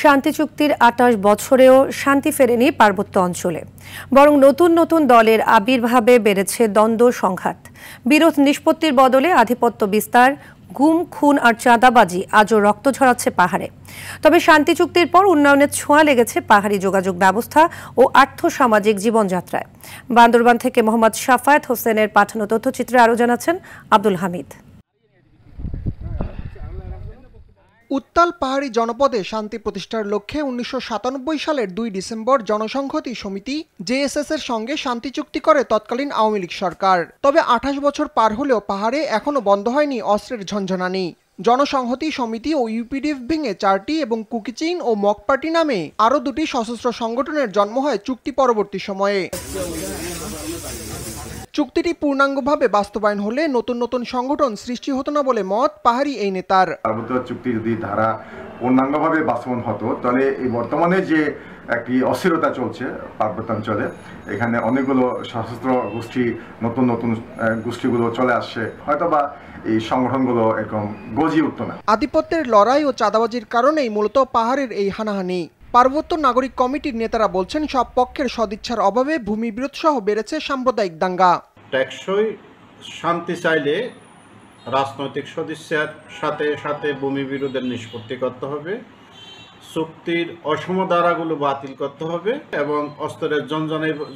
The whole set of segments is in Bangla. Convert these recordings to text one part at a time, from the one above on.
শান্তি চুক্তির ২৮ বছরেও শান্তি ফেরেনি পার্বত্য অঞ্চলে, বরং নতুন নতুন দলের আবির্ভাবে বেড়েছে দ্বন্দ্ব সংঘাত। বিরোধ নিষ্পত্তির বদলে আধিপত্য বিস্তার, গুম, খুন আর চাঁদাবাজি আজও রক্ত ঝরাচ্ছে পাহাড়ে। তবে শান্তি চুক্তির পর উন্নয়নের ছোঁয়া লেগেছে পাহাড়ি যোগাযোগ ব্যবস্থা ও আর্থসামাজিক জীবনযাত্রায়। বান্দরবান থেকে মোহাম্মদ শাফায়েত হোসেনের পাঠানো তথ্যচিত্রে আরও জানাচ্ছেন আব্দুল হামিদ। উত্তাল পাহাড়ি জনপদে শান্তি প্রতিষ্ঠার লক্ষ্যে ১৯৯৭ সালের ২ ডিসেম্বর জনসংহতি সমিতি জেএসএস এর সঙ্গে শান্তি চুক্তি করে তৎকালীন আওয়ামী লীগ সরকার। তবে ২৮ বছর পার হলেও পাহাড়ে এখনো বন্ধ হয়নি অস্ত্রের ঝনঝনানি। জনসংহতি সমিতি ও ইউপিডিএফ ভেঙে ৪টি এবং কুকিচিন ও মক পার্টি নামে আরও ২টি সশস্ত্র সংগঠনের জন্ম হয় চুক্তি পরবর্তী সময়ে। চুক্তিটি পূর্ণাঙ্গভাবে বাস্তবায়ন হলে নতুন নতুন সংগঠন সৃষ্টি হতো না বলে মত পাহাড়ি এই নেতার। পার্বত্য চুক্তি যদি ধারা পূর্ণাঙ্গভাবে বাস্তবায়ন হতো, তাহলে এই বর্তমানে যে একটি অস্থিরতা চলছে পার্বত্যাঞ্চলে, এখানে অনেকগুলো সশস্ত্র গোষ্ঠী, নতুন নতুন গোষ্ঠীগুলো চলে আসছে, হয়তোবা এই সংগঠনগুলো এরকম গজিয়ে উঠত না। আধিপত্যের লড়াই ও চাঁদাবাজির কারণেই মূলত পাহাড়ের এই হানাহানি। পার্বত্য নাগরিক কমিটির নেতারা বলছেন, সব পক্ষের সদিচ্ছার অভাবে ভূমি বিরোধ সহ বেড়েছে সাম্প্রদায়িক দাঙ্গা। টেকসই শান্তি চাইলে রাজনৈতিক সদিচ্ছার সাথে সাথে ভূমি বিরোধের নিষ্পত্তি করতে হবে, চুক্তির অসম ধারাগুলো বাতিল করতে হবে এবং অস্ত্রের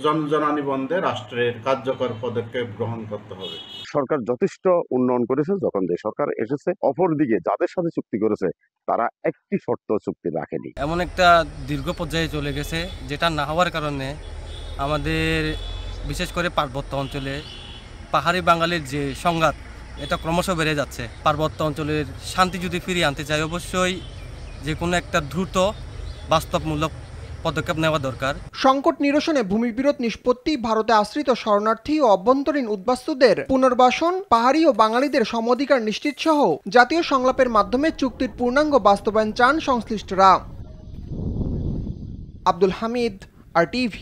জনজনানি বন্ধে রাষ্ট্রের কার্যকর পদক্ষেপ গ্রহণ করতে হবে। সরকার যথেষ্ট উন্নয়ন করেছে যখন যে সরকার এসেছে, অপরদিকে যাদের সাথে চুক্তি করেছে তারা একটি শর্ত চুক্তি রাখেনি। এমন একটা দীর্ঘ পর্যায়ে চলে গেছে যেটা না হওয়ার কারণে আমাদের বিশেষ করে পার্বত্য অঞ্চলে পাহাড়ি বাঙালির যে সংঘাত, এটা ক্রমশ বেড়ে যাচ্ছে। পার্বত্য অঞ্চলের শান্তি যদি ফিরিয়ে আনতে চাই, অবশ্যই যে কোনো একটা দ্রুত বাস্তবমূলক পদক্ষেপ নেওয়া দরকার। সংকট নিরসনে ভূমি বিরোধ নিষ্পত্তি, ভারতে আশ্রিত শরণার্থী ও অভ্যন্তরীণ উদ্বাস্তুদের পুনর্বাসন, পাহাড়ি ও বাঙালিদের সমঅধিকার নিশ্চিত সহ জাতীয় সংলাপের মাধ্যমে চুক্তির পূর্ণাঙ্গ বাস্তবায়ন চান সংশ্লিষ্টরা। আব্দুল হামিদ, RTV।